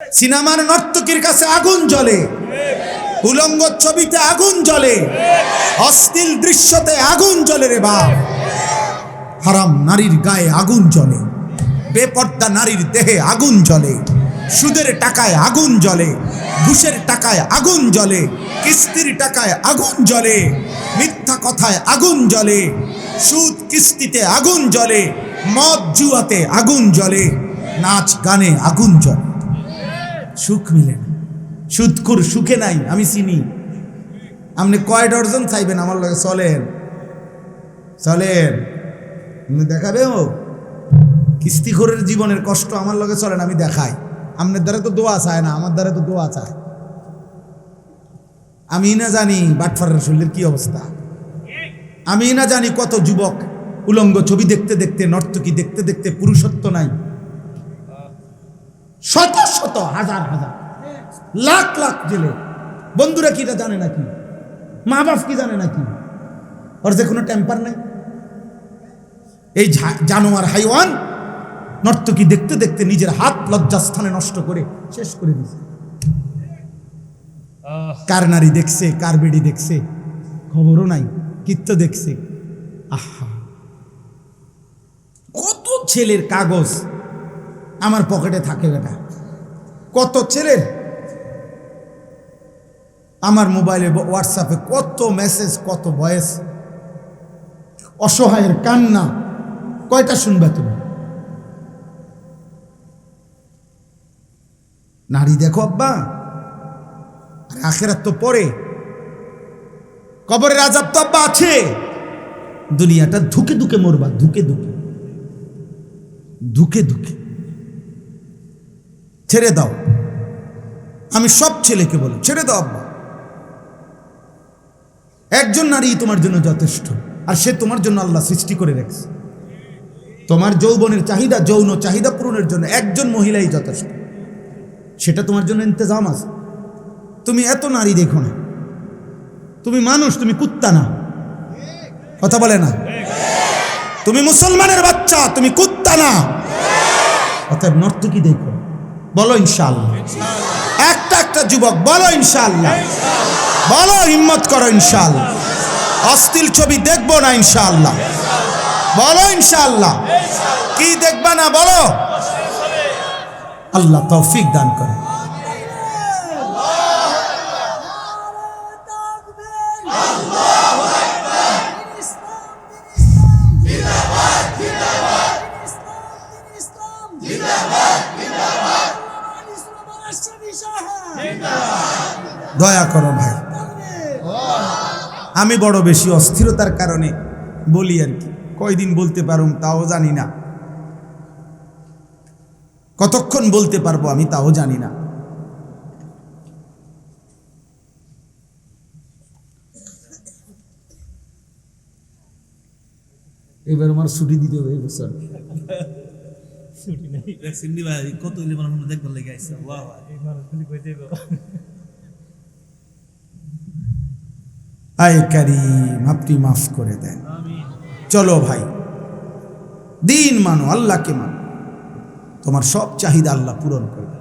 সিনেমার নর্তকীর কাছে আগুন জ্বলে, উলঙ্গ ছবিতে আগুন জ্বলে, অশ্লীল দৃশ্যতে আগুন জ্বলে রে বাপ। হারাম নারীর গায়ে আগুন জ্বলে, বেপর্দা নারীর দেহে আগুন জ্বলে, সুদের টাকায় আগুন জ্বলে, ঘুষের টাকায় আগুন জ্বলে, কিস্তির টাকায় আগুন জ্বলে, মিথ্যা কথায় আগুন জ্বলে, সুদ কিস্তিতে আগুন জ্বলে, মদ জুয়াতে আগুন জ্বলে, নাচ গানে আগুন জ্বলে। সুখ মিলে না, সুদখোর সুখে নাই। আমি চিনি। আপনি কয় ডজন চাইবেন আমার লগে? চলেন চলেন, দেখাবে ও কিস্তিখোরের জীবনের কষ্ট আমার লগে চলেন, আমি দেখাই। আপনার দ্বারা তো দোয়া চায় না, আমার দ্বারা তো দোয়া চায়। আমি না জানি বাটফারের শরীরের কি অবস্থা, আমি না জানি কত যুবক উলঙ্গ ছবি দেখতে দেখতে, নর্তকী দেখতে দেখতে পুরুষত্ব নাই। শত শত হাজার হাজার লাখ লাখ জেলে। বন্ধুরা কি এটা জানে নাকি? মা বাপ কি জানে নাকি? ওর যে কোনো টেম্পার নাই। এই জানোয়ার হাইওয়ান নর্তকী দেখতে দেখতে নিজের হাত লজ্জাস্থানে নষ্ট করে শেষ করে দিয়েছে। কার নারী দেখছে, কার বেড়ি দেখছে খবরও নাই, কিত্ত দেখছে। আহা, কত ছেলের কাগজ আমার পকেটে থাকে বেটা, কত ছেলের আমার মোবাইলে হোয়াটসঅ্যাপে কত মেসেজ, কত ভয়েস, অসহায়ের কান্না। কয়টা শুনবে তুমি? নারী দেখো আব্বা, আর আখেরাত তো পরে, কবরের আযাব তো আব্বা আছে। দুনিয়াটা ধুকে ধুকে মরবা, ধুকে ধুকে ধুকে ধুকে। ছেড়ে দাও, আমি সব ছেলেকে বলি ছেড়ে দাও আব্বা। একজন নারী তোমার জন্য যথেষ্ট, আর সে তোমার জন্য আল্লাহ সৃষ্টি করে রেখেছে। তোমার যৌবনের চাহিদা, যৌন চাহিদা পূরণের জন্য একজন মহিলাই যথেষ্ট, সেটা তোমার জন্য ইন্তজাম আছে। তুমি এত নারী দেখো না, তুমি মানুষ, তুমি কুত্তা না। কথা বলে না? তুমি মুসলমানের বাচ্চা, তুমি কুত্তা না। অতএব নর্তকী দেখো, বলো ইনশাআল্লাহ। একটা একটা যুবক বলো ইনশাআল্লাহ, বলো হিম্মত করো ইনশাআল্লাহ। অশ্লীল ছবি দেখবো না ইনশাআল্লাহ, বলো ইনশাআল্লাহ। কি দেখবা না বলো? আল্লাহ তৌফিক দান করে। দয়া করো ভাই, আমি বড় বেশি অস্থিরতার কারণে বলি আর কি। কয়দিন বলতে পারুম তাও জানি না, কতক্ষণ বলতে পারবো আমি তাও জানি না। এবার আমার ছুটি দিতে হবে এই বছর। আয় কারীম, আপনি মাফ করে দেন। চলো ভাই, দিন মানো, আল্লাহকে মানো, তোমার সব চাহিদা আল্লাহ পূরণ করবে,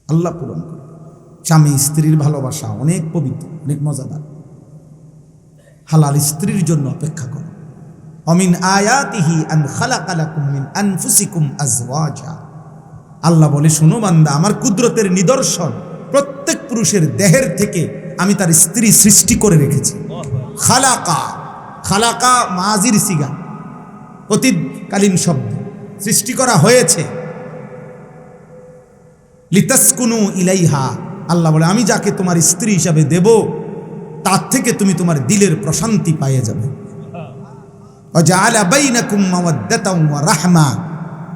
আল্লাহ পূরণ করবে। স্বামী স্ত্রীর ভালোবাসা অনেক পবিত্র, অনেক মজাদার। হালাল স্ত্রীর জন্য অপেক্ষা করো। অমিন আয়াতিহি আন খালাকা লাকুম মিন আনফুসিকুম আজওয়াজা। আল্লাহ বলে, শোনো বান্দা, আমার কুদরতের নিদর্শন, প্রত্যেক পুরুষের দেহের থেকে আমি তার স্ত্রী সৃষ্টি করে রেখেছি। খালাকা, খালাকা মাজির সিগা, অতীতকালীন শব্দ। সৃষ্টি করা হয়েছে। লিতাসকুনু ইলাইহা, আল্লাহ বলে, আমি যাকে তোমার স্ত্রী হিসাবে দেব তার থেকে তুমি তোমার দিলের প্রশান্তি পেয়ে যাবে। ওয়াজআলা বাইনাকুম মাওয়াদ্দাতাও ওয়া রাহমা,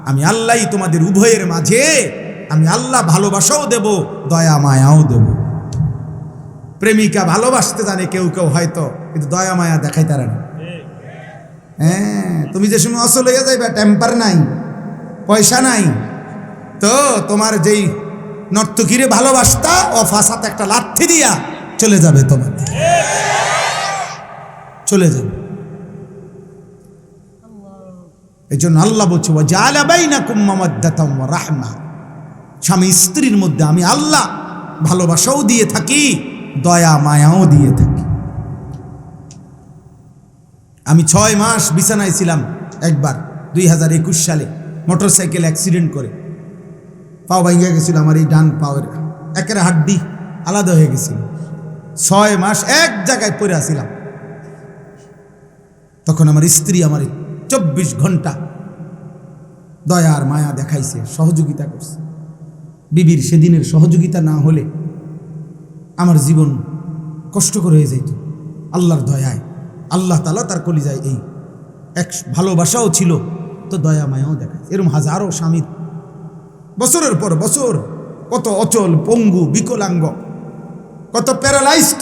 আমি আল্লাহই তোমাদের উভয়ের মাঝে, আমি আল্লাহ ভালোবাসাও দেব, দয়া মায়াও দেব। প্রেমিকা ভালোবাসতে জানে কেউ কেউ হয়তো, কিন্তু দয়া মায়া দেখাই তারা না। হ্যাঁ, তুমি যে সময় অসল হয়ে যাইবা, টেম্পার নাই, পয়সা নাই, তো তোমার যেই নর্তকীরে ভালোবাসতা ও ফাঁসাতে একটা লাথি দিয়া চলে যাবে, তোমার চলে যাবে। এই জন্য আল্লাহ বলছে, ওয়াজআলা বাইনাকুম মাওয়াদ্দাতাও ওয়া রাহমা, স্বামী স্ত্রীর মধ্যে আমি আল্লাহ ভালোবাসাও দিয়ে থাকি, দয়া মায়াও দিয়ে থাকি। আমি 6 মাস বিছানায় ছিলাম একবার 2021 সালে মোটরসাইকেল অ্যাক্সিডেন্ট করে পাও ভাঙিয়া গেছিল। আমার এই ডান পাওয়ের একের হাড্ডি আলাদা হয়ে গেছিল। 6 মাস এক জায়গায় পড়ে আসিলাম। তখন আমার স্ত্রী আমার 24 ঘন্টা দয়া আর মায়া দেখাইছে, সহযোগিতা করছে। বিবির সেদিনের সহযোগিতা না হলে আমার জীবন কষ্টকর হয়ে যেত। আল্লাহর দয়ায় আল্লাহ তাআলা তার কলিজায় এই এক ভালোবাসাও ছিল, তো দয়া মায়াও দেখায়। এরকম হাজারো স্বামীর বছরের পর বছর কত অচল পঙ্গু বিকলাঙ্গ, কত প্যারালাইজড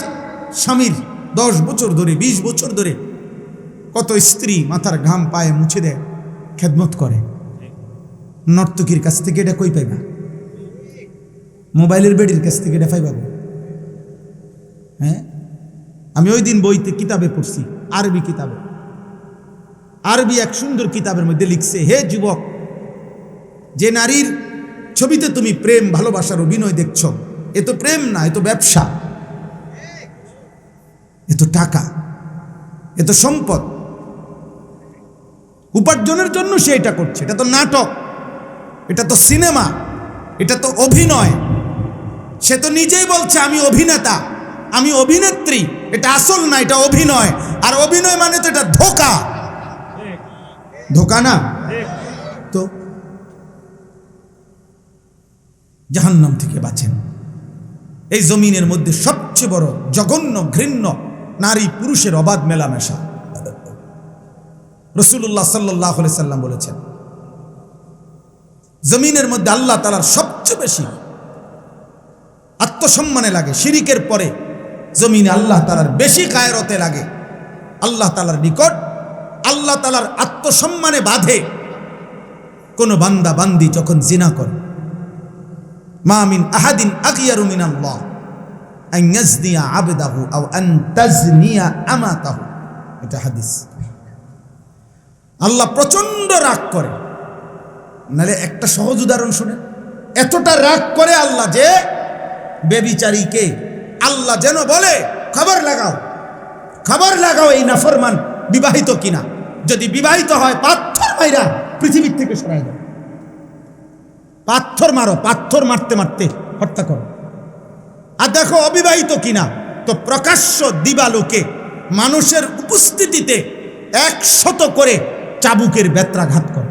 স্বামীর 10 বছর ধরে 20 বছর ধরে কত স্ত্রী মাথার ঘাম পায়ে মুছে দেয়, খেদমত করে। নর্তকীর কাছ থেকে এটা কই পাইবা? মোবাইলের বেডির কাছ থেকে এটা পাইবা? হ্যাঁ, আমি ওই দিন বইতে কিতাবে পড়ছি, আরবি কিতাবে, আরবি এক সুন্দর কিতাবের মধ্যে লিখছে, হে যুবক, যে নারীর ছবিতে তুমি প্রেম ভালোবাসার অভিনয় দেখছ, এ তো প্রেম না, এ তো ব্যবসা, এ তো টাকা, এ তো সম্পদ, উপার্জনের জন্য সে এটা করছে। এটা তো নাটক, এটা তো সিনেমা, এটা তো অভিনয়। সে তো নিজেই বলছে আমি অভিনেতা, আমি অভিনেত্রী। এটা আসল না, এটা অভিনয়। আর অভিনয় মানে তো এটা ধোঁকা, ধোঁকা না? তো জাহান্নাম থেকে বাঁচেন। এই জমিনের মধ্যে সবচেয়ে বড় জঘন্য ঘৃণ্য নারী পুরুষের অবাধ মেলামেশা। রাসূলুল্লাহ সাল্লাল্লাহু আলাইহি সাল্লাম বলেছেন, জমিনের মধ্যে আল্লাহ তাআলার সবচেয়ে বেশি আত্মসম্মানে লাগে, শিরিকের পরে জমিনে আল্লাহ তাআলার বেশি গায়রতে লাগে। আল্লাহ তাআলার নিকট আল্লাহ তাআলার আত্মসম্মানে বাঁধে কোন বান্দা বান্দি যখন জিনা করে। মা মিন আহাদিন আগিয়ারু মিনাল্লাহ আন ইয়াজনিয়া আবদাহু আও আন তাজনিয়া আমাতাহু। এটা হাদিস। আল্লাহ প্রচন্ড রাগ করে। নালে একটা সহজ উদাহরণ শুনে, এতটা রাগ করে আল্লাহ যে বেবিচারীকে আল্লাহ যেন বলে, খবর লাগাও, খবর লাগাও এই নাফরমান বিবাহিত কিনা। যদি বিবাহিত হয় পাথর মাইরা পৃথিবীর থেকে সরাই দাও, পাথর মারো, পাথর মারতে মারতে হত্যা করো। আর দেখো অবিবাহিত কিনা, তো প্রকাশ্য দিবালোকে মানুষের উপস্থিতিতে 100 করে চাবুকের বেত্রাঘাত করো।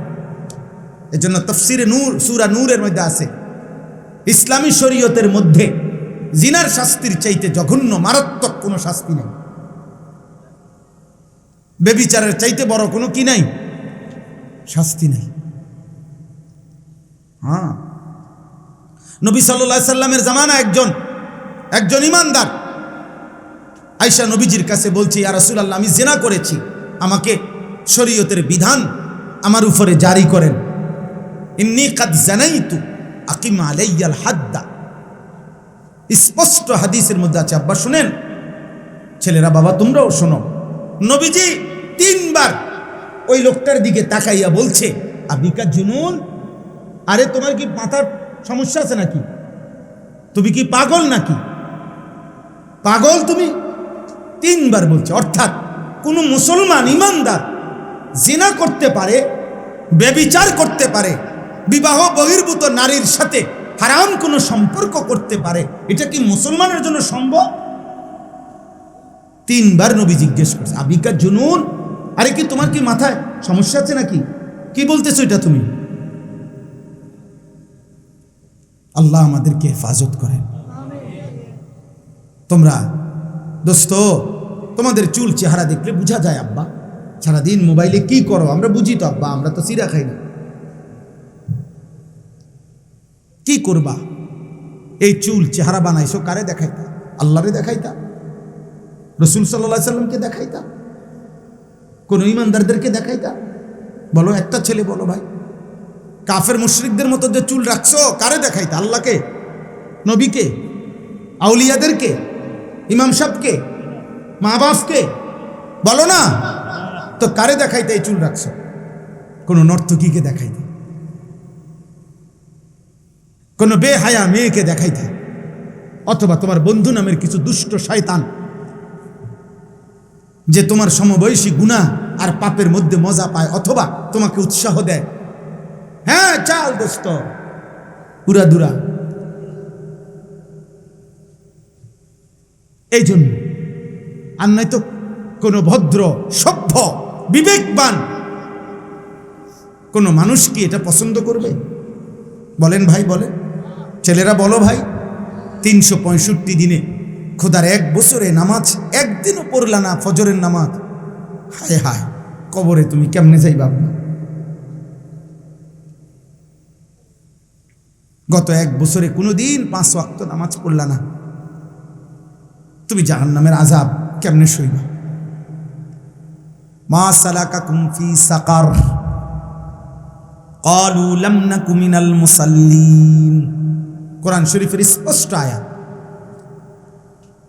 এজন্য তাফসিরে নূর সূরা নূরের মধ্যে আছে, ইসলামী শরীয়তের মধ্যে জিনার শাস্তির চাইতে জঘন্য মারাত্মক কোনো শাস্তি নেই। বেবিচারের চাইতে বড় কোনো কি নাই, শাস্তি নেই। হ্যাঁ, নবী সাল্লাল্লাহু আলাইহি সাল্লামের জামানা একজন ইমানদার আয়েশা নবীজির কাছে বলছে, ইয়া রাসূলুল্লাহ, আমি জিনা করেছি, আমাকে শরীয়তের বিধান আমার উপরে জারি করেন। ইন্নী কাদ জানাইতু আকিম আলাইয়াল হাদ্দা। স্পষ্ট হাদিসের মধ্যে আছে। আব্বা শুনেন, ছেলেরা বাবা তোমরাও শোনো। নবীজি 3 বার ওই লোকটার দিকে তাকাইয়া বলছে, আবিকা জুনুন, আরে তোমার কি মাথার সমস্যা আছে নাকি? তুমি কি পাগল নাকি? পাগল তুমি? 3 বার বলছে। অর্থাৎ কোন মুসলমান ইমানদার জিনা করতে পারে, ব্যভিচার করতে পারে, বিবাহ বহির্ভূত নারীর সাথে হারাম কোনো সম্পর্ক করতে পারে, এটা কি মুসলমানের জন্য সম্ভব? 3 বার নবী জিজ্ঞেস করছে, আবিকা জুনুন, আরে কি তোমার কি মাথায় সমস্যা আছে নাকি? কি বলতেছো এটা তুমি? আল্লাহ আমাদেরকে হেফাজত করেন। তোমরা দোস্ত, তোমাদের চুল চেহারা দেখলে বোঝা যায় আব্বা সারাদিন মোবাইলে কি করো, আমরা বুঝি তো আব্বা, আমরা তো সিরা খাই না। কি করবা? এই চুল চেহারা বানাইছো কারে দেখাইতা? আল্লাহরে দেখাইতা? রাসূল সাল্লাল্লাহু আলাইহি সাল্লামকে দেখাইতা? কোন ইমানদারদেরকে দেখাইতা? বলো, একটা ছেলে বলো ভাই, কাফের মুশরিকদের মতো যে চুল রাখছো কারে দেখাইতা? আল্লাহকে, নবীকে, আউলিয়াদেরকে, ইমাম সাহেবকে, মা বাপকে? বলো না তো কারে দেখাইতে এই চুল রাখছো? কোন নর্তকীকে দেখাইতে? কোনো বেহায়া মেয়েকে দেখাইতে, অথবা তোমার বন্ধু নামের কিছু দুষ্ট শয়তান যে তোমার সমবয়সী গুনাহ আর পাপের মধ্যে মজা পায়, অথবা তোমাকে উৎসাহ দেয়, হ্যাঁ চাল দোস্ত উড়াদুরা। এই জন্য আর নয়তো কোনো ভদ্র সভ্য বিবেকবান কোনো মানুষ কি এটা পছন্দ করবে? বলেন ভাই, বলেন ছেলেরা, বলো ভাই। 365 দিনে খোদার 1 বছরে নামাজ একদিনও পড়লা না, ফজরের নামাজ। হায় হায়, কবরে তুমি কেমনে যাইবা? গত 1 বছরে কোনোদিন 5 ওয়াক্ত নামাজ পড়লা না, তুমি জাহান্নামের আযাব কেমনে সইবা? মা সালাকাকুম ফি সাকার ক্বালু লাম নাকু মিনাল মুসাল্লিন। কোরআন শরীফের স্পষ্ট আয়াত।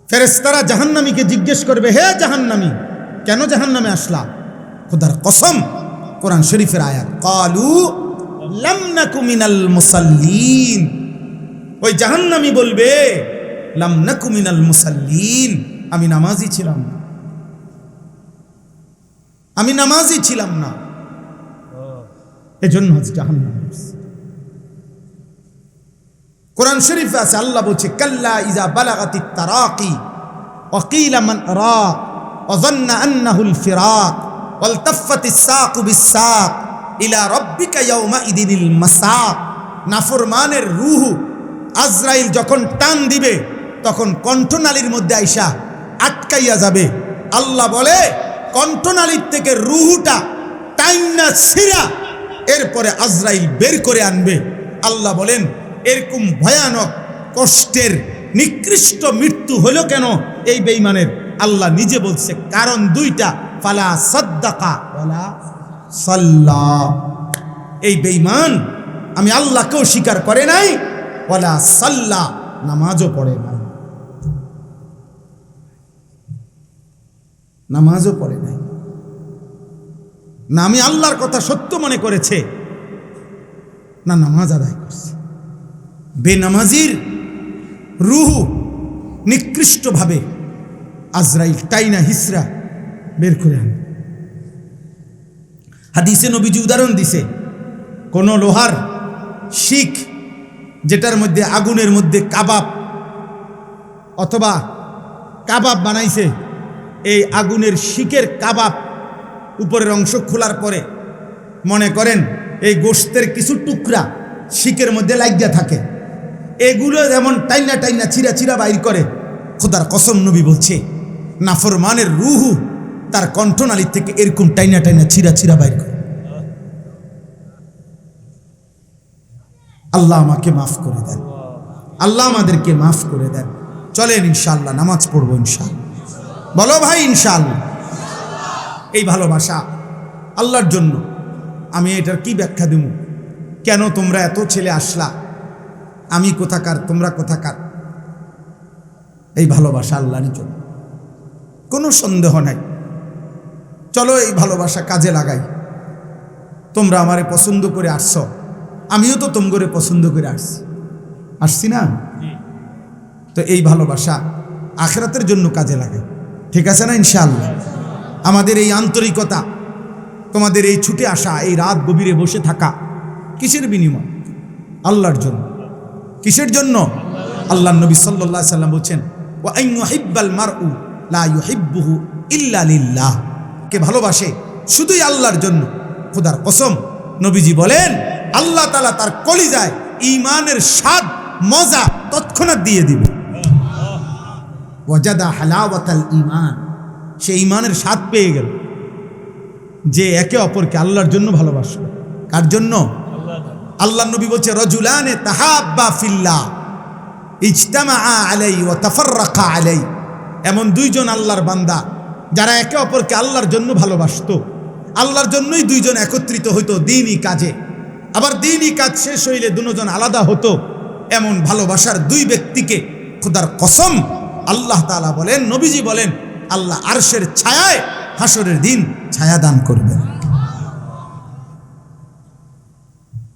ফেরেশতারা জাহান্নামীকে জিজ্ঞেস করবে, হে জাহান্নামী, কেন জাহান্নামে আসলা? খোদার কসম, কোরআন শরীফের আয়াত, ক্বালু লাম নাকু মিনাল মুসাল্লিন। ওই জাহান্নামী বলবে, লাম নাকু মিনাল মুসাল্লিন, আমি নামাজি ছিলাম না, আমি নামাজি ছিলাম না, এজন্য আজ জাহান্নামে আসছি। কোরআন শরীফে আছে, আল্লাহ বলছে, কাল্লা ইযা বালাগাতিত তারাকি ওয়া কিলা মান রাক ওয়া যান্না আন্নাহুল ফিরাক ওয়ালতাফাতিস সাকু বিস-সাক ইলা রাব্বিকা ইয়াওমা ইদিনিল মাসাক। নাফরমানের রূহ আজরাইল যখন টান দিবে, তখন কণ্ঠনালীর মধ্যে আইসা আটকাইয়া যাবে। আল্লাহ বলে, কণ্ঠনালীর থেকে রূহটা টাইনা ছিঁড়া এরপরে আজরাইল বের করে আনবে। আল্লাহ বলেন, এরকম ভয়ানক কষ্টের নিকৃষ্ট মৃত্যু হলো কেন এই বেঈমানের? আল্লাহ নিজে বলছে, কারণ 2টা, ফালা সাদ্দাকা ওয়ালা সাল্লা। এই বেঈমান আমি আল্লাহকেও স্বীকার করে নাই, ওয়ালা সাল্লা, নামাজও পড়ে নাই, নামাজও পড়ে নাই। না আমি আল্লাহর কথা সত্য মনে করেছে, না নামাজ আদায় করছে। বেনামাজির রূহ নিকৃষ্টভাবে আজরাইল টাইনা হিসরা বের করে আনে। হাদিসে নবীজি উদাহরণ দিছে, কোন লোহার শিক যেটার মধ্যে আগুনের মধ্যে কাবাব অথবা কাবাব বানাইছে, এই আগুনের শিকের কাবাব উপরের অংশ খোলার পরে মনে করেন এই গোশতের কিছু টুকরা শিকের মধ্যে লাগিয়া থাকে, এগুলো যেমন টাইনা টাইনা চিরা চিরা বাইর করে। খোদার কসম, নবী বলছে, নাফরমানের রূহ তার কণ্ঠনালীর থেকে এরকম টাইনা টাইনা চিরা চিরা বাইর করে। আল্লাহ আমাকে মাফ করে দেন, আল্লাহ আমাদেরকে মাফ করে দেন। চলেন ইনশাআল্লাহ নামাজ পড়বো ইনশাআল্লাহ। বলো ভাই ইনশাআল্লাহ। এই ভালোবাসা আল্লাহর জন্য, আমি এটার কি ব্যাখ্যা দেব? কেন তোমরা এত ছেলে আসলা, আমি কোথাকার, তোমরা কোথাকার? এই ভালোবাসা আল্লাহর জন্য, কোনো সন্দেহ নাই। চলো এই ভালোবাসা কাজে লাগাই। তোমরা আমারে পছন্দ করে আসছ, আমিও তো তোমগরে পছন্দ করে আসছি না? তো এই ভালোবাসা আখিরাতের জন্য কাজে লাগাই, ঠিক আছে না ইনশাআল্লাহ? আমাদের এই আন্তরিকতা, তোমাদের এই ছুটে আসা, এই রাত গভীরে বসে থাকা, কিসের বিনিময়? আল্লাহর জন্য। কিসের জন্য? আল্লাহ নবী সাল্লাল্লাহু আলাইহি সাল্লাম বলছেন, ওয়া আন ইউহিব্বাল মারউ লা ইউহিব্বুহু ইল্লা লিল্লাহ। কে ভালোবাসে শুধুই আল্লাহর জন্য। খোদার কসম, নবীজি বলেন, আল্লাহ তাআলা তার কলিজায় ঈমানের স্বাদ মজা তৎক্ষণাৎ দিয়ে দিবে। ওয়াজাদা হালাওয়াতাল ঈমান, সে ঈমানের স্বাদ পেয়ে গেল যে একে অপরকে আল্লাহর জন্য ভালোবাসবে। কার জন্য? আল্লাহ নবী বলছে, রাজুলানে তাহাব্বা ফিল্লাহ ইজতামাআ আলাইহি ওয়া তাফাররাকা আলাইহি। এমন 2 জন আল্লাহর বান্দা যারা একে অপরকে আল্লাহর জন্য ভালোবাসতো, আল্লাহর জন্যই 2 জন একত্রিত হইতো দ্বীনি কাজে। আবার দ্বীনি কাজ শেষ হইলে 2 জন আলাদা হতো। এমন ভালোবাসার 2 ব্যক্তিকে খোদার কসম আল্লাহ তাআলা বলেন, নবীজি বলেন, আল্লাহ আরশের ছায়ায় হাসরের দিন ছায়া দান করবেন,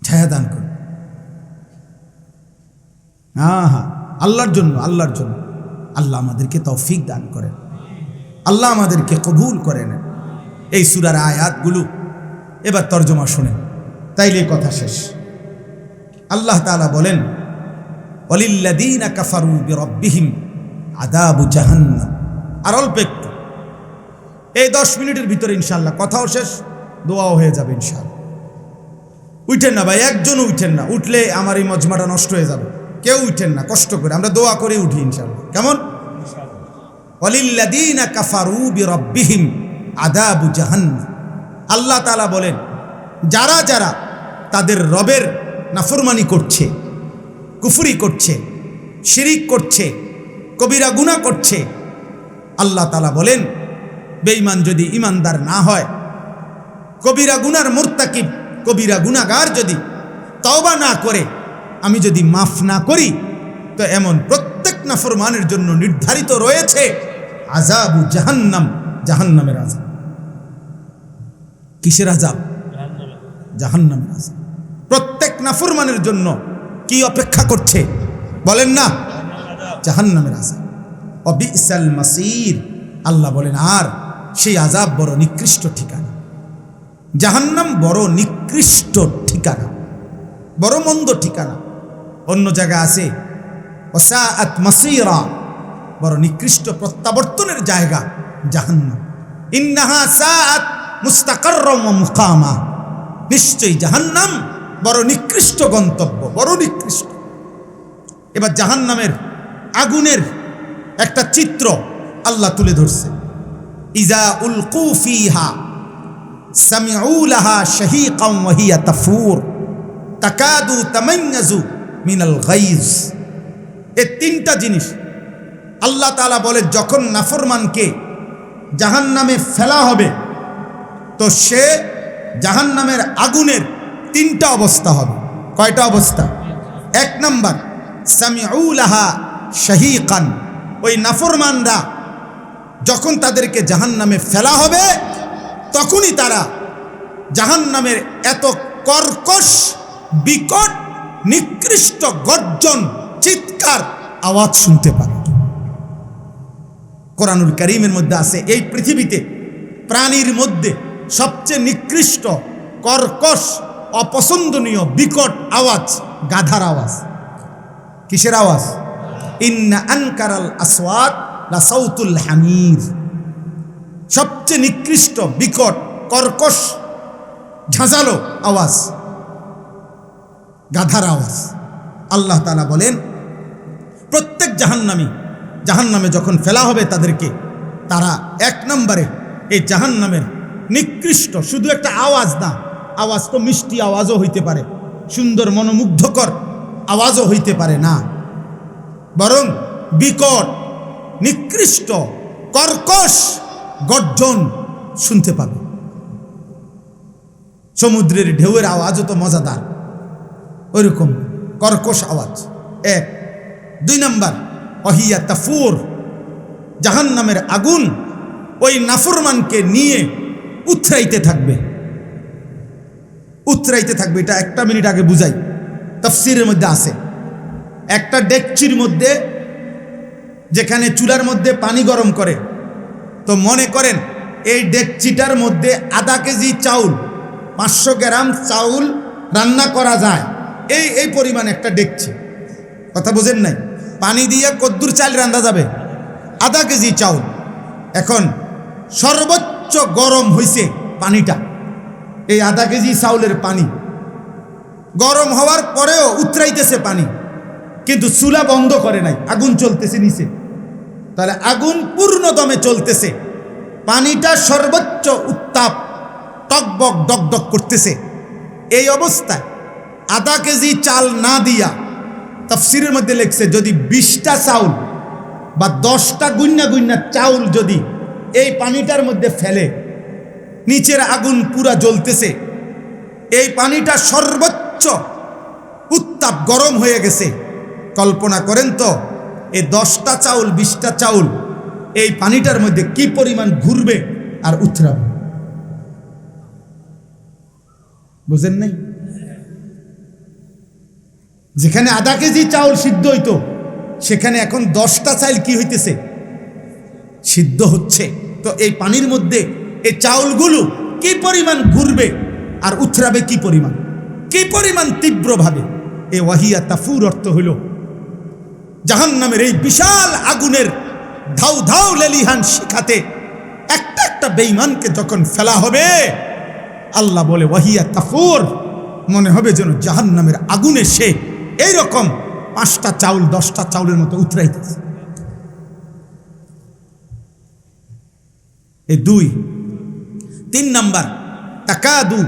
ছায়া দান করবেন। হ্যাঁ হ্যাঁ, আল্লাহর জন্য, আল্লাহর জন্য। আল্লাহ আমাদেরকে তৌফিক দান করেন, আল্লাহ আমাদেরকে কবুল করে নেন। এই সূরার আয়াতগুলো এবার তর্জমা শুনেন, তাইলে কথা শেষ। আল্লাহ তাআলা বলেন, ওয়ালিল্লাযীনা কাফারু বিরাব্বিহিম আযাবু জাহান্নাম। আর অল্প একটু, এই 10 মিনিটের ভিতরে ইনশাআল্লাহ কথাও শেষ, দোয়াও হয়ে যাবে ইনশাআল্লাহ। উঠেন না ভাই, একজনও উঠেন না, উঠলে আমার এই মজমাটা নষ্ট হয়ে যাবে। কেউ উঠেন না, কষ্ট করে আমরা দোয়া করে উঠি ইনশাআল্লাহ। কেমন? ওয়ালিল্লাযীনা কাফারু বিরাব্বিহিম আযাবু জাহান্নাম। আল্লাহ তাআলা বলেন, যারা যারা তাদের রবের নাফরমানি করছে, কুফরি করছে, শিরিক করছে, কবিরা গুনাহ করছে, আল্লাহ তাআলা বলেন বেঈমান যদি ইমানদার না হয়, কবিরা গুনার মুরতাকিব, কবিরা গুনাহগার যদি তওবা না করে, আমি যদি মাফ না করি, তো এমন প্রত্যেক নাফরমানের জন্য নির্ধারিত রয়েছে আযাবু জাহান্নাম, জাহান্নামের আযাব। কিসের আযাব? জাহান্নামের আযাব। প্রত্যেক নাফরমানের জন্য কি অপেক্ষা করছে বলেন না? জাহান্নামের আযাব। অবিসাল মাসির, আল্লাহ বলেন আর সেই আযাব বড় নিকৃষ্ট ঠিকানা। জাহান্নাম বড় নিকৃষ্ট ঠিকানা, বড় মন্দ ঠিকানা। অন্য জায়গা আছে ওয়াসাআত মাসীরা, বড় নিকৃষ্ট প্রত্যাবর্তনের জায়গা জাহান্নাম। ইন্নাহা সাআত মুস্তাকাররাম ওয়া মুকামা, নিশ্চয়ই জাহান্নাম বড় নিকৃষ্ট গন্তব্য, বড় নিকৃষ্ট। এবার জাহান্নামের আগুনের একটা চিত্র আল্লাহ তুলে ধরছে। ইজা উলকু ফিহা সামিউ লাহা শাহীকাম ওয়া হিয়া তাফুর তাকাদু তামাইয়াজু মিনাল গাইজ। এই তিনটা জিনিস আল্লাহ তাআলা বলে, যখন নাফরমানকে জাহান্নামে ফেলা হবে, তো সে জাহান্নামের আগুনের তিনটা অবস্থা হবে। কয়টা অবস্থা? 1 নাম্বার, সামিউ লাহা শাহীকান, ওই নাফরমানরা যখন তাদেরকে জাহান্নামে ফেলা হবে, তখনই তারা জাহান্নামের এত কর্কশ, বিকট, নিকৃষ্ট গর্জন, চিৎকার, আওয়াজ শুনতে পারে। কোরআনুল কারীমের মধ্যে আছে, এই পৃথিবীতে প্রাণীর মধ্যে সবচেয়ে নিকৃষ্ট, কর্কশ, অপছন্দনীয়, বিকট আওয়াজ গাধার আওয়াজ। কিসের আওয়াজ? ইন্না আনকারাল আসওয়াত লা সাউতুল হামির। সবচেয়ে নিকৃষ্ট, বিকট, কর্কশ, ঝাঁঝালো আওয়াজ গাধার আওয়াজ। আল্লাহ তাআলা বলেন, প্রত্যেক জাহান্নামে যখন ফেলা হবে তাদেরকে, তারা 1 নম্বরে এই জাহান্নামের নিকৃষ্ট, শুধু একটা আওয়াজ না, আওয়াজ তো মিষ্টি আওয়াজও হইতে পারে, সুন্দর মনোমুগ্ধকর আওয়াজও হইতে পারে না, বরং বিকট, নিকৃষ্ট, কর্কশ গর্জন শুনতে পাবে। সমুদ্রের ঢেউয়ের আওয়াজও তো মজাদার, ওইরকম কর্কশ আওয়াজ। 1। 2 নম্বর, ওয়াহিয়া তাফুর, জাহান্নামের আগুন ওই নাফরমানকে নিয়ে উথরাইতে থাকবে, উথরাইতে থাকবে। এটা 1 মিনিট আগে বুঝাই, তাফসীরের মধ্যে আছে। একটা ডেকচির মধ্যে, যেখানে চুলার মধ্যে পানি গরম করে, তো মনে করেন এই ডেকচিটার মধ্যে আধা কেজি চাউল, 500 গ্রাম চাউল রান্না করা যায়, এই পরিমাণ একটা ডেকচি। কথা বোঝেন নাই? পানি দিয়ে কদ্দুর চাল রান্না যাবে? আধা কেজি চাউল। এখন সর্বোচ্চ গরম হইছে পানিটা, এই আধা কেজি চাউলের পানি গরম হওয়ার পরেও উতরাইতেছে পানি, কিন্তু চুলা বন্ধ করে নাই, আগুন চলতেছে নিচে। তাহলে আগুন পূর্ণ দমে চলতেছে, পানিটা সর্বোচ্চ উত্তাপ, টকবক ডকডক করতেছে। এই অবস্থায় আধা কেজি চাল না দিয়া, তাফসীরের মধ্যে লেখছে, যদি 20টা চাউল বা 10টা গুইন্না চাউল যদি এই পানিটার মধ্যে ফেলে, নিচের আগুন পুরা জ্বলতেছে, এই পানিটা সর্বোচ্চ উত্তাপ গরম হয়ে গেছে। কল্পনা করেন তো, এই 10টা চাউল, 20টা চাউল এই পানিটার মধ্যে কি পরিমাণ ঘুরবে আর উথরাবে। বুঝেন নাই? যেখানে আধা কেজি চাউল সিদ্ধ হইতো সেখানে এখন 10টা চাল কি হইতেছে, সিদ্ধ হচ্ছে। তো এই পানির মধ্যে এই চাউলগুলো কি পরিমাণ ঘুরবে আর উথরাবে কি পরিমাণ তীব্রভাবে। এ ওয়াহিয়া তাফুর অর্থ হইল জাহান্নামের এই বিশাল আগুনের ধাউ ধাউ লেলিহান শিখাতে একটা একটা বেঈমানকে যখন ফেলা হবে, আল্লাহ বলে ওয়াহিয়া তাফুর, মনে হবে যেন জাহান্নামের আগুনে সে এইরকম 5টা চাউল 10টা চাউলের মতো উতরাইতেছে। এই 2। 3 নাম্বার, তাকাদু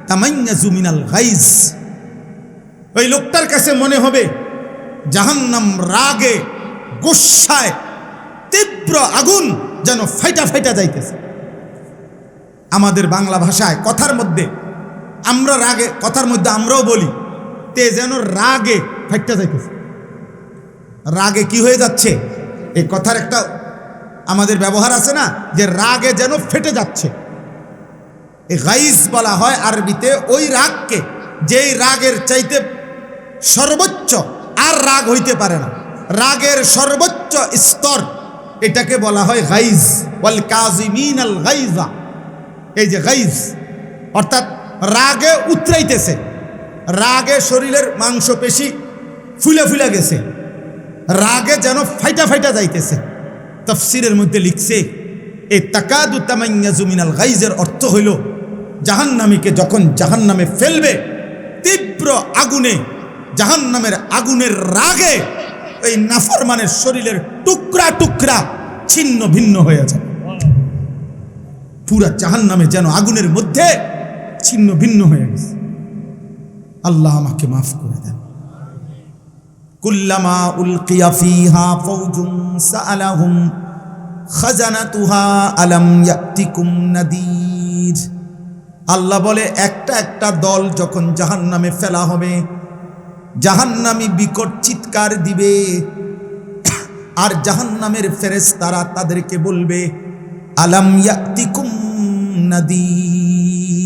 তামাইয়াজু মিনাল গাইজ। ওই লোকটার কাছে মনে হবে জাহান্নাম রাগে গোসায় তীব্র আগুন যেন ফাইটা ফাইটা যাইতেছে। আমাদের বাংলা ভাষায় কথার মধ্যে আমরা রাগে, কথার মধ্যে আমরাও বলি তে যেন রাগে ফাইটা যাইতেছে। রাগে কি হয়ে যাচ্ছে, এই কথার একটা আমাদের ব্যবহার আছে না, যে রাগে যেন ফেটে যাচ্ছে। এই গাইজ বলা হয় আরবিতে ওই রাগকে, যেই রাগের চাইতে সর্বোচ্চ আর রাগ হইতে পারে না, রাগের সর্বোচ্চ স্তর, এটাকে বলা হয় গাইজ। ওয়াল কাযিমিনাল গাইজা, এই যে গাইজ অর্থাৎ রাগে উতরাইতেছে, রাগে শরীরের মাংসপেশি ফুলে ফুলে গেছে, রাগে যেন ফাইটা ফাইটা যাইতেছে। তাফসীরের মধ্যে লিখছে এই তাকাদু তামাইয়াজু মিনাল গাইজের অর্থ হইল জাহান্নামীকে যখন জাহান্নামে ফেলবে তীব্র আগুনে, জাহান্নামের আগুনের রাগে এই নাফরমানের শরীরের টুকরা টুকরা ছিন্ন ভিন্ন হয়ে যাবে। পুরা জাহান্নামে যেন আগুনের মধ্যে ছিন্ন ভিন্ন হয়ে গেছে। আল্লাহ আমাকে মাফ করে দেন। কুল্লামা উলকিয়া ফিহা ফাওজুন সাআলাহুম খাজানাতুহা আলাম ইয়াতিকুম নাদির। আল্লাহ বলে একটা একটা দল যখন জাহান্নামে ফেলা হবে, জাহান্নামী বিকট চিৎকার দিবে, আর জাহান্নামের ফেরেশতারা তাদেরকে বলবে আলাম ইয়াতিকুম নাদির।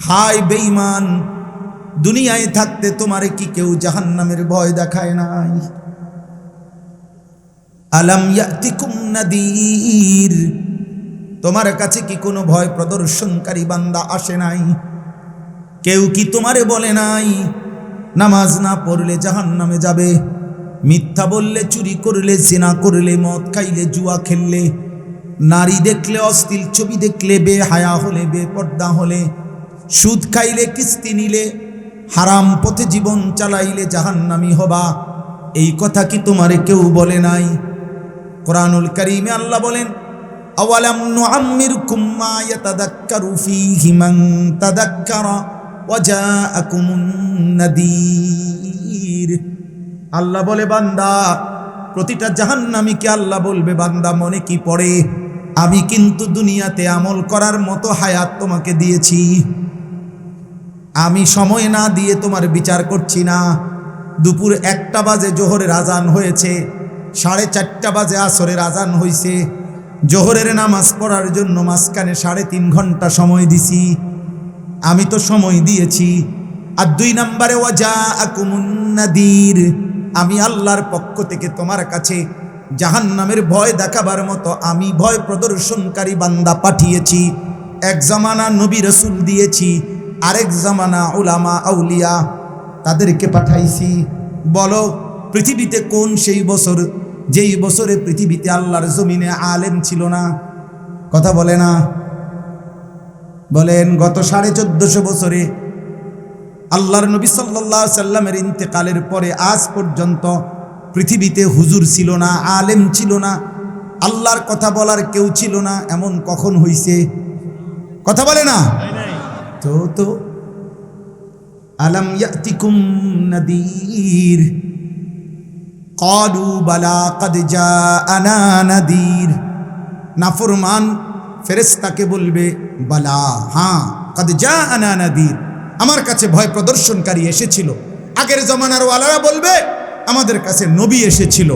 হায় বেঈমান, দুনিয়ায় থাকতে তোমারে কি কেউ জাহান্নামের ভয় দেখায় নাই? আলাম ইয়াতিকুম নাদির, তোমার কাছে কি কোনো ভয় প্রদর্শনকারী বান্দা আসে নাই? কেউ কি তোমারে বলে নাই নামাজ না পড়লে জাহান্নামে যাবে, মিথ্যা বললে, চুরি করলে, জিনা করলে, মদ খাইলে, জুয়া খেললে, নারী দেখলে, অশ্লীল ছবি দেখলে, বেহায়া হলে, বেপর্দা হলে, সুদ খাইলে, কিস্তি নিলে, হারাম পথে জীবন চালাইলে জাহান্নামী হবা, এই কথা কি তোমারে কেউ বলে নাই? কোরআনুল কারীমে আল্লাহ বলেন আওয়ালাম নুআম্মিরকুম মা ইয়াতাযাক্কারু ফীহি মান তাযাক্কারা ওয়া জাআকুমুন নাদীর। আল্লাহ বলে বান্দা, প্রতিটা জাহান্নামীকে আল্লাহ বলবে বান্দা মনে কি পড়ে, আমি কিন্তু দুনিয়াতে আমল করার মতো হায়াত তোমাকে দিয়েছি, আমি সময় না দিয়ে তোমার বিচার করছি না। দুপুর 1টা বাজে জোহরের আজান হয়েছে, 4:30 বাজে আসরের আজান হয়েছে, জোহরের নামাজ পড়ার জন্য মাঝখানে 3.5 ঘন্টা সময় দিছি, আমি তো সময় দিয়েছি। আর 2 নম্বরে ওয়াজাআকুমুন নাদির, আমি আল্লাহর পক্ষ থেকে তোমার কাছে জাহান্নামের ভয় দেখাবার মতো আমি ভয় প্রদর্শনকারী বান্দা পাঠিয়েছি। এক জামানা নবী রাসূল দিয়েছি, আরেক জামানা উলামা আউলিয়া তাদেরকে পাঠাইছি। বলো পৃথিবীতে কোন সেই বছর যেই বছরে পৃথিবীতে আল্লাহর জমিনে আলেম ছিল না? কথা বলে না, বলেন গত 1450 বছরে আল্লাহর নবী সাল্লাল্লাহু আলাইহি সাল্লামের ইন্তেকালের পরে আজ পর্যন্ত পৃথিবীতে হুজুর ছিল না, আলেম ছিল না, আল্লাহর কথা বলার কেউ ছিল না, এমন কখন হইছে? কথা বলে না। তো আলাম ইয়াতিকুম নাদির ক্বালু বালা ক্বাদ জাআনা নাদির। নাফরমান ফেরেশতাকে বলবে বালা, হ্যাঁ, ক্বাদ জাআনা নাদির, আমার কাছে ভয় প্রদর্শনকারী এসেছিল। আগের জামানার ওয়ালারা বলবে আমাদের কাছে নবী এসেছিল,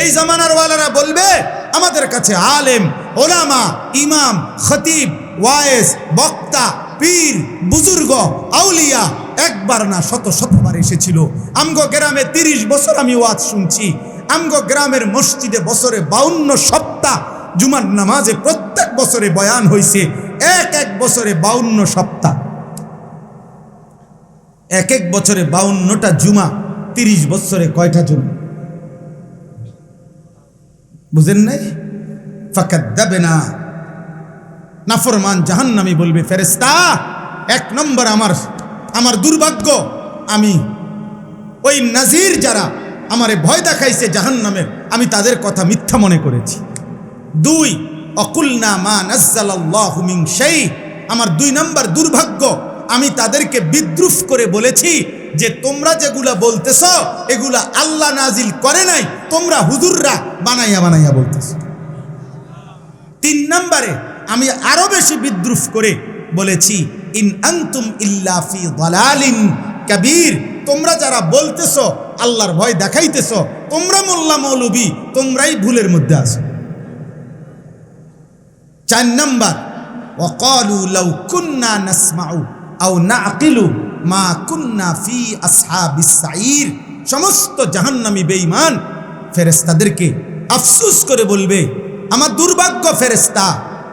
এই জামানার ওয়ালারা বলবে আমাদের কাছে আলেম, ওলামা, ইমাম, খতিব, ওয়াইজ, বক্তা, পীর, বুজুর্গ, আউলিয়া একবার না শত শত কতবার এসেছিল। আমগো গ্রামে 30 বছর আমি ওয়াজ শুনছি। আমগো গ্রামের মসজিদে বছরে 52 সপ্তাহ জুমার নামাজে প্রত্যেক বছরে বয়ান হয়েছে। এক বছরে 52 সপ্তাহ, এক বছরে 52টা জুমা। 30 বছরে কয়টা জুমা? বুঝেন নাই? ফাকাদ্দাবনা, নাফরমান জাহান্নামী বলবে, ফেরেশতা 1 নম্বর আমার দুর্ভাগ্য, আমি ওই নাজির যারা আমারে ভয় দেখাইছে জাহান্নামের, আমি তাদের কথা মিথ্যা মনে করেছি। 2, অকুলনা মা নাজ্জালাল্লাহু মিন শাই, আমার 2 নম্বর দুর্ভাগ্য, আমি তাদেরকে বিদ্রুপ করে বলেছি যে তোমরা যেগুলা বলতেছ এগুলা আল্লাহ নাজিল করে নাই, তোমরা হুজুররা বানাইয়া বলতেছ। 3 নম্বরে আমি আরো বেশি বিদ্রুপ করে বলেছি, ইন আনতুম ইল্লা ফি দালালিন কাবীর, তোমরা যারা বলতেছ আল্লাহর ভয় দেখাইতেছ, তোমরা মোল্লা মৌলবী, তোমরাই ভুলের মধ্যে আছো। 4 নম্বর, ওয়াকালু লাউ কুন্না নাসমাউ আও নাআকিলু মা কুন্না ফি আসহাবিস সাঈর, সমস্ত জাহান্নামী বেঈমান ফেরেশতাদেরকে আফসোস করে বলবে, আমার দুর্ভাগ্য ফেরেশতা,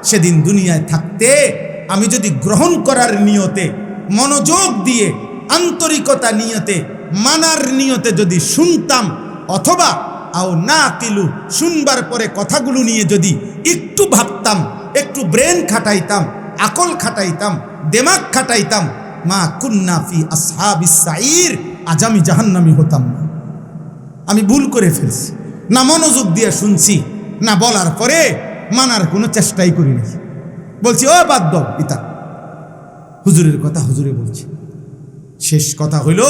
সেদিন দুনিয়ায় থাকতে আমি যদি গ্রহণ করার নিয়তে, মনোযোগ দিয়ে, আন্তরিকতা নিয়তে, মানার নিয়তে যদি শুনতাম, অথবা আও নাআকিলু, শুনবার পরে কথাগুলো নিয়ে যদি একটু ভাবতাম, একটু ব্রেন খাটাইতাম, আকল খাটাইতাম, দিমাগ খাটাইতাম, মা কুন্না ফি আসহাবিস সাঈর, আজ আমি জাহান্নামী হতাম না। আমি ভুল করে ফেলছি, না মনোযোগ দিয়ে শুনছি, না বলার পরে মানার কোনো চেষ্টাই করিনি। বলছি ও বাদ দাও পিতা, হুজুরের কথা হুজুরে বলছি। শেষ কথা হইল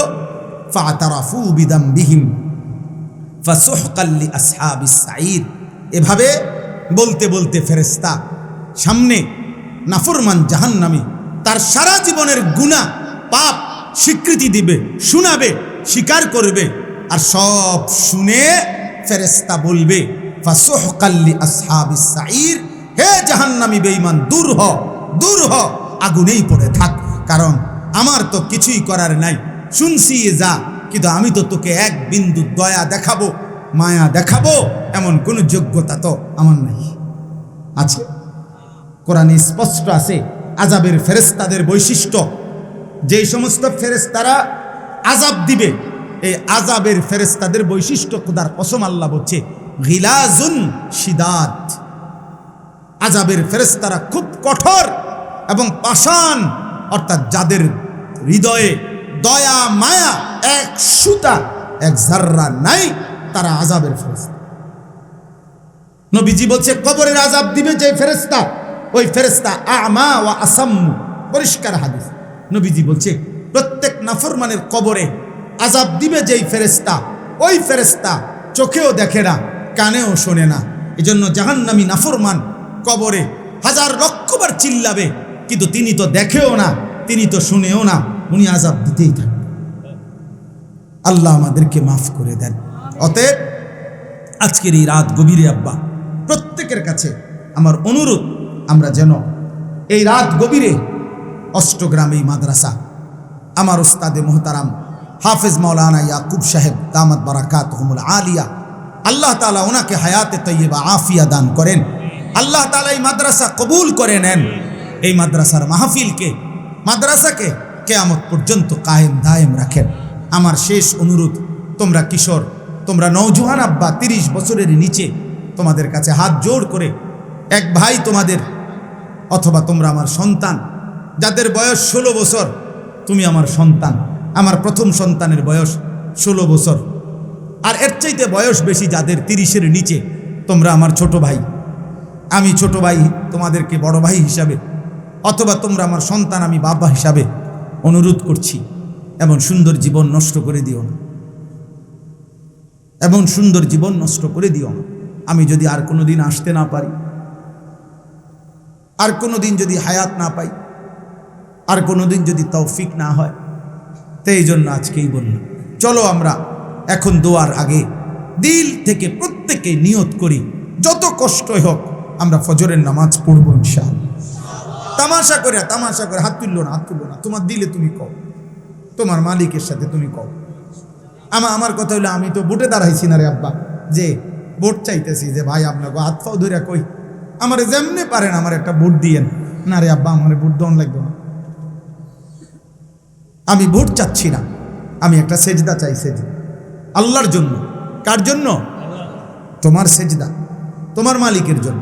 ফাতারাফু বিদামবিহিম ফাসুহকাল লিআসহাবিস সাঈর। এভাবে বলতে বলতে ফেরেশতা সামনে নাফরমান জাহান্নামী তার সারা জীবনের গুনাহ পাপ স্বীকৃতি দিবে, শোনাবে, স্বীকার করবে, আর সব শুনে ফেরেশতা বলবে ফাসুহকাল লিআসহাবিস সাঈর, হে জাহান্নামী বেঈমান, দূর হ, দূর হ, আগুনেই পড়ে থাক, কারণ আমার তো কিছুই করার নাই, শুনছি যা, কিন্তু আমি তো তোকে 1 বিন্দু দয়া দেখাবো, মায়া দেখাবো, এমন কোনো যোগ্যতা তো আমার নাই। আছে, কোরআনে স্পষ্ট আছে আযাবের ফেরেশতাদের বৈশিষ্ট্য। যেই সমস্ত ফেরেশতারা আযাব দিবে, এই আযাবের ফেরেশতাদের বৈশিষ্ট্য খোদার কসম আল্লাহ বলছে, গিলাজুন শিদাদ, আযাবের ফেরেশতারা খুব কঠোর এবং পাষাণ, অর্থাৎ যাদের হৃদয়ে দয়া মায়া 1 সুতা 1 জাররা নাই, তারা আযাবের ফেরেশতা। নবীজি বলছে কবরের আযাব দিবে যে ফেরেশতা, ওই ফেরেশতা আমা ওয়া আসাম্মু, পরিষ্কার হাদিস। নবীজি বলছে প্রত্যেক নাফরমানের কবরে আযাব দিবে যেই ফেরেশতা, ওই ফেরেশতা চোখেও দেখে না, কানেও শোনে না। এজন্য জাহান্নামী নাফরমান কবরে 1000 লক্ষবার চিল্লাবে, কিন্তু তিনি তো দেখেও না, তিনি তো শুনেও না, উনি আযাব দিতেই থাকবে। আল্লাহ আমাদেরকে মাফ করে দেন। অতএব আজকের এই রাত গভীরে আব্বা, প্রত্যেকের কাছে আমার অনুরোধ, আমরা যেন এই রাত গভীরে অষ্টগ্রাম এই মাদ্রাসা, আমার উস্তাদে মোহতারাম হাফেজ মাওলানা ইয়াকুব সাহেব দামাত বারাকাতুহুমুল আলিয়া, আল্লাহ তাআলা ওনাকে হায়াতে তৈয়বা আফিয়া দান করেন। আল্লাহ তাআলা এই মাদ্রাসা কবুল করে নেন। এই মাদ্রাসার মাহফিলকে, মাদ্রাসাকে কিয়ামত পর্যন্ত কায়েম দায়েম রাখেন। আমার শেষ অনুরোধ, তোমরা কিশোর, তোমরা নওজোয়ান আব্বা, 30 বছরের নিচে, তোমাদের কাছে হাত জোড় করে, এক ভাই তোমাদের, অথবা তোমরা আমার সন্তান, যাদের বয়স 16 বছর, তুমি আমার সন্তান। আমার প্রথম সন্তানের বয়স 16 বছর, আর এর চাইতে বয়স বেশি যাদের 30-এর নিচে, তোমরা আমার ছোট ভাই। আমি ছোট ভাই তোমাদেরকে বড় ভাই হিসাবে, অথবা তোমরা আমার সন্তান, আমি বাবা হিসাবে অনুরোধ করছি, এমন সুন্দর জীবন নষ্ট করে দিও না, এমন সুন্দর জীবন নষ্ট করে দিও না। আমি যদি আর কোনো দিন আসতে না পারি, আর কোনো দিন যদি হায়াত না পাই, আর কোনো দিন যদি তৌফিক না হয়, তো এই জন্য আজকেই বললাম, চলো আমরা এখন দোয়ার আগে দিল থেকে প্রত্যেকে নিয়ত করি, যত কষ্টই হোক আমরা ফজরের নামাজ পড়ব ইনশাআল্লাহ। তামাশা করে হাত তুললো না, তোমার দিলে তুমি কও, তোমার মালিকের সাথে তুমি কও। আমার কথা হইলো, আমি তো বুটে দাঁড়াইছি না রে আব্বা, যে ভোট চাইতেছি, যে ভাই আপনাকে হাত পাও ধরে কই আমার যেমনি পারেন আমার একটা ভোট দিয়েন। না রে আব্বা, আমার ভোট দন লাগবে না, আমি ভোট চাচ্ছি না, আমি একটা সেজদা চাই, সেজদা আল্লাহর জন্য। কার জন্য? তোমার সেজদা তোমার মালিকের জন্য,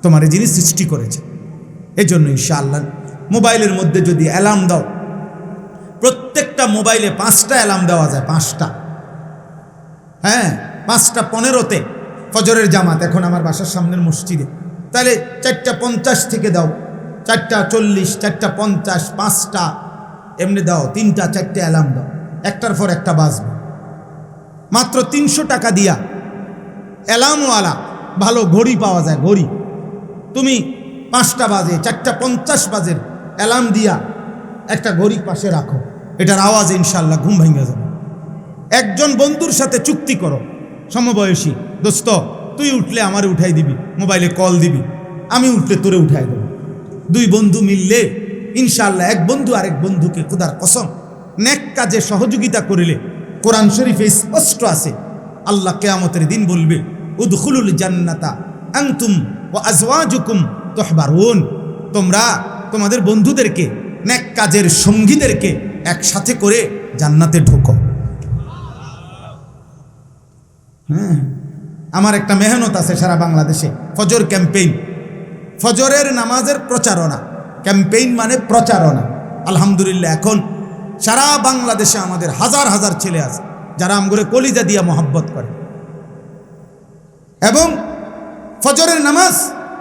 তোমার যিনি সৃষ্টি করেছে। এই জন্য ইনশাআল্লাহ মোবাইলের মধ্যে যদি অ্যালার্ম দাও, প্রত্যেকটা মোবাইলে 5টা অ্যালার্ম দেওয়া যায়, 5টা, হ্যাঁ 5টা 15-তে ফজরের জামাত এখন আমার বাসার সামনের মসজিদে, তাহলে 4:50 থেকে দাও, 4:40, 4:50, 5টা এমনি দাও, 3টা 4টে অ্যালার্ম দাও, একটার পর একটা বাজবে। মাত্র 300 টাকা দিয়া অ্যালার্মওয়ালা ভালো ঘড়ি পাওয়া যায়, ঘড়ি। তুমি 5টা বাজে, 4:50 বাজের অ্যালার্ম দিয়া একটা ঘড়ি পাশে রাখো, এটার আওয়াজে ইনশাআল্লাহ ঘুম ভেঙে যাবে। একজন বন্ধুর সাথে চুক্তি করো, সমবয়সী, দোস্ত তুই উঠলে আমারে উঠাই দিবি, মোবাইলে কল দিবি, আমি উঠলে তোরে উঠাই দেব। 2 বন্ধু মিললে ইনশাআল্লাহ, এক বন্ধু আরেক বন্ধুকে খোদার কসম নেক কাজে সহযোগিতা করিলে, কোরআন শরীফে স্পষ্ট আছে, আল্লাহ কিয়ামতের দিন বলবে, উদখুলুল জান্নাতা আনতুম ওয়া আজওয়াজুকুম তুহবারুন, তোমরা তোমাদের বন্ধুদেরকে, নেক কাজের সঙ্গীদেরকে একসাথে করে জান্নাতে ঢোকো। হ্যাঁ, আমার একটা মেহনত আছে সারা বাংলাদেশে, ফজর ক্যাম্পেইন, ফজরের নামাজের প্রচারণা ক্যাম্পেইন, মানে প্রচারণা। আলহামদুলিল্লাহ এখন সারা বাংলাদেশে আমাদের হাজার হাজার ছেলে আছে যারা আমগরে কলিজা দিয়া মোহাব্বত করে এবং ফজরের নামাজ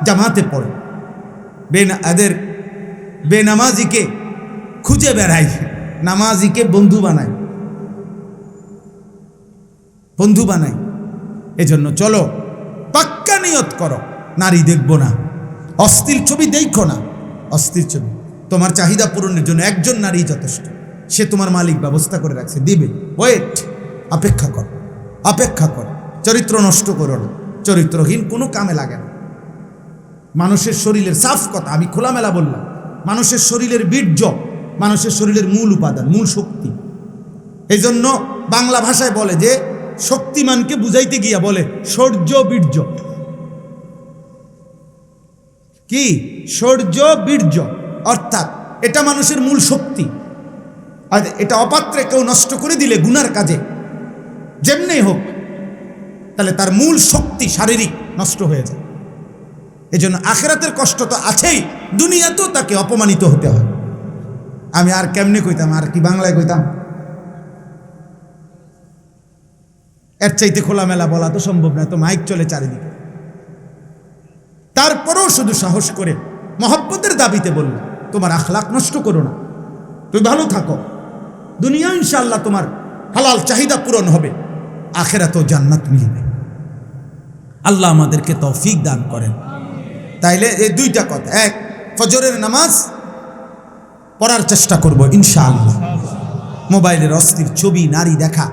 জামাতে পড়ে। বেনামাজিকে খুঁজে বেড়ায়, নামাজিকে বন্ধু বানায়, বন্ধু বানায়। এজন্য চলো পাক্কা নিয়ত করো, নারী দেখবো না, অস্থির ছবি দেখো না, অস্থির ছবি। তোমার চাহিদা পূরণের জন্য একজন নারী যথেষ্ট, সে তোমার মালিক ব্যবস্থা করে রাখছে, দিবে। ওয়েট, অপেক্ষা কর, অপেক্ষা কর। চরিত্র নষ্ট করো না, চরিত্রহীন কোনো কামে লাগে না। মানুষের শরীরের সাফ কথা আমি খোলামেলা বললাম, মানুষের শরীরের বীর্য মানুষের শরীরের মূল উপাদান, মূল শক্তি। এই জন্য বাংলা ভাষায় বলে যে শক্তিমানকে বুঝাইতে গিয়া বলে শৌর্য বীর্য। কি? শৌর্য বীর্য, অর্থাৎ এটা মানুষের মূল শক্তি। আর এটা অপাত্রে কেউ নষ্ট করে দিলে গুনার কাজে যেমনি হোক, তাহলে তার মূল শক্তি শারীরিক নষ্ট হয়ে যায়। এজন্য আখিরাতের কষ্ট তো আছেই, দুনিয়াতেও তাকে অপমানিত হতে হয়। আমি আর কেমনে কইতাম, আর কি বাংলায় কইতাম, এর চাইতে খোলামেলা বলা তো সম্ভব না, তো মাইক চলে চারিদিকে। তারপরেও শুধু সাহস করে মহব্বতের দাবিতে বলল, তোমার আখলাক নষ্ট করো না, তুমি ভালো থাকো, দুনিয়া ইনশাআল্লাহ তোমার হালাল চাহিদা পূরণ হবে, আখিরাতেও জান্নাত মিলবে। আল্লাহ আমাদেরকে তৌফিক দান করেন। তাইলে এই 2টা কথা, এক, ফজরের নামাজ পড়ার চেষ্টা করব ইনশাআল্লাহ। মোবাইলের অস্থির ছবি, নারী দেখা,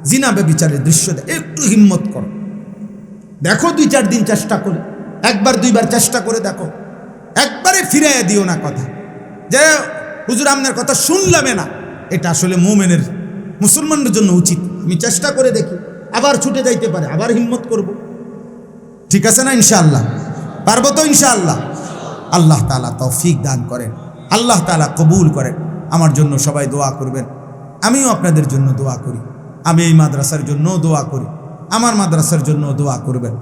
জিনা ব্যভিচারের দৃশ্য একটু হিম্মত করো, দেখো 2-4 দিন চেষ্টা করে, 1-2বার চেষ্টা করে দেখো, একবারে ফিরাইয়া দিও না কথা যে হুজুর আপনার কথা শুনলামে না। এটা আসলে মুমিনের, মুসলমানদের জন্য উচিত, আমি চেষ্টা করে দেখি, আবার ছুটে যাইতে পারে, আবার হিম্মত করব। ঠিক আছে না? ইনশাআল্লাহ পারবো তো ইনশাআল্লাহ। আল্লাহ তাআলা তৌফিক দান করেন, আল্লাহ তাআলা কবুল করেন। আমার জন্য সবাই দোয়া করবেন, আমিও আপনাদের জন্য দোয়া করি, আমি এই মাদ্রাসার জন্য দোয়া করি, আমার মাদ্রাসার জন্য দোয়া করবেন।